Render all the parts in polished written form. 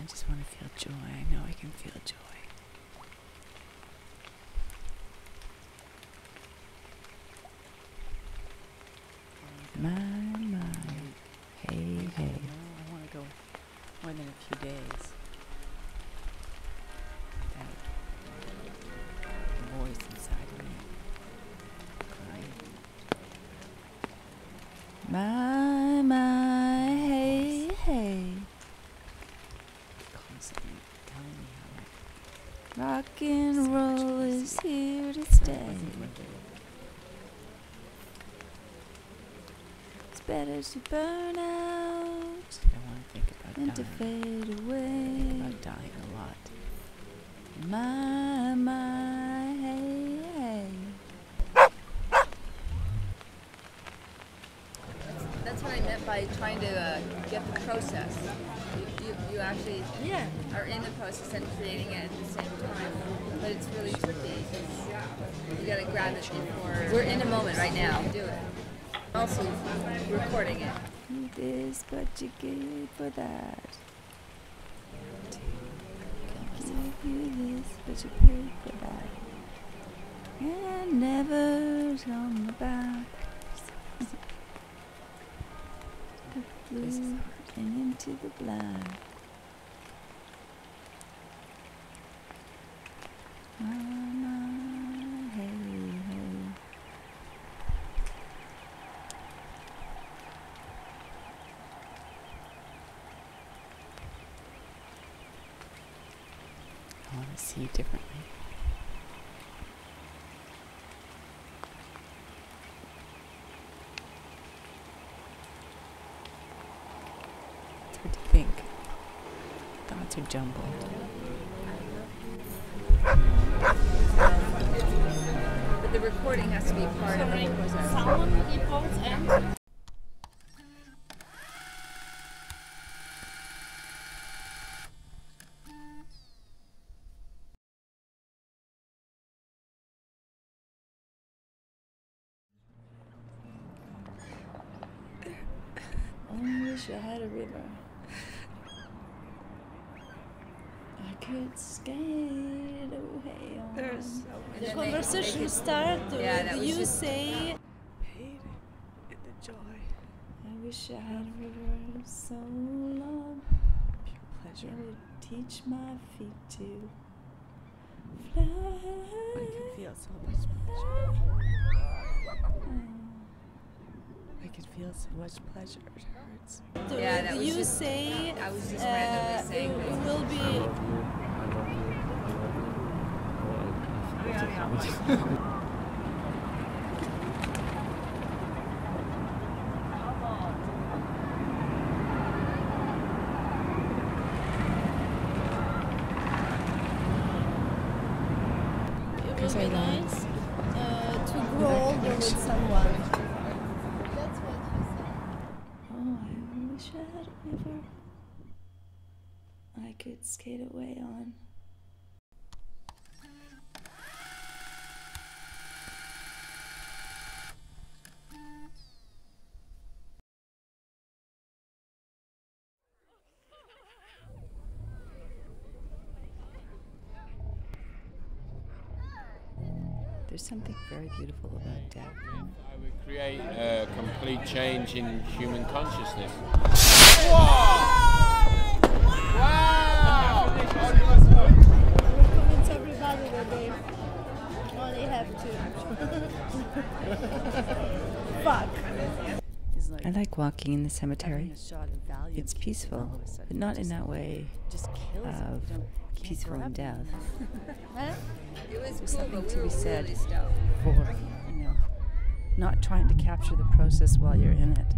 I just want to feel joy. I know I can feel joy. My, hey, hey. I want to go more than a few days. That voice inside of me crying. My, hey, hey. Constantly telling me how rock and roll is here to stay. Better to burn out than to fade away. About dying a lot. My, hey, hey. That's what I meant by trying to get the process. You actually are in the process and creating it at the same time. But it's really tricky because you gotta grab it before. We're in a moment right now. Do it. Also recording it. This, but you get for that. Give you this, but you pay for that. And never come back. The blue and into the black. Hey, hey. I want to see differently. It's hard to think. Thoughts are jumbled. But the recording has to be part of the process. Someone equals and I wish I had a river. I could skate away on. the conversation started with you say Pain in the joy. I wish I had a river so long. Pure pleasure. It would teach my feet to fly. I can feel so much pleasure. I can feel so much pleasure. It hurts. Yeah, that was you just, say I was just randomly saying it will be nice to grow older with someone. That's what you said. Oh, I wish I had a river I could skate away on. There's something very beautiful about death. I would create a complete change in human consciousness. Convince everybody that they only have to. Fuck. I like walking in the cemetery. It's peaceful, but not in that way of peaceful in death. it was There's cool, something but to we be were said really stoked. for, not trying to capture the process while you're in it.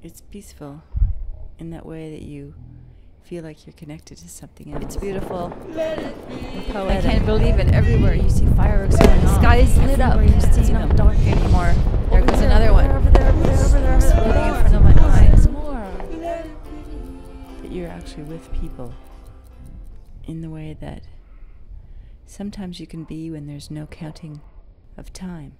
It's peaceful in that way that you feel like you're connected to something else. It's beautiful. I can't believe it. Everywhere you see fireworks going on. The sky is lit up. It's not dark anymore. There goes another one. Over there, exploding in front of my eyes. More. That you're actually with people in the way that sometimes you can be when there's no counting of time.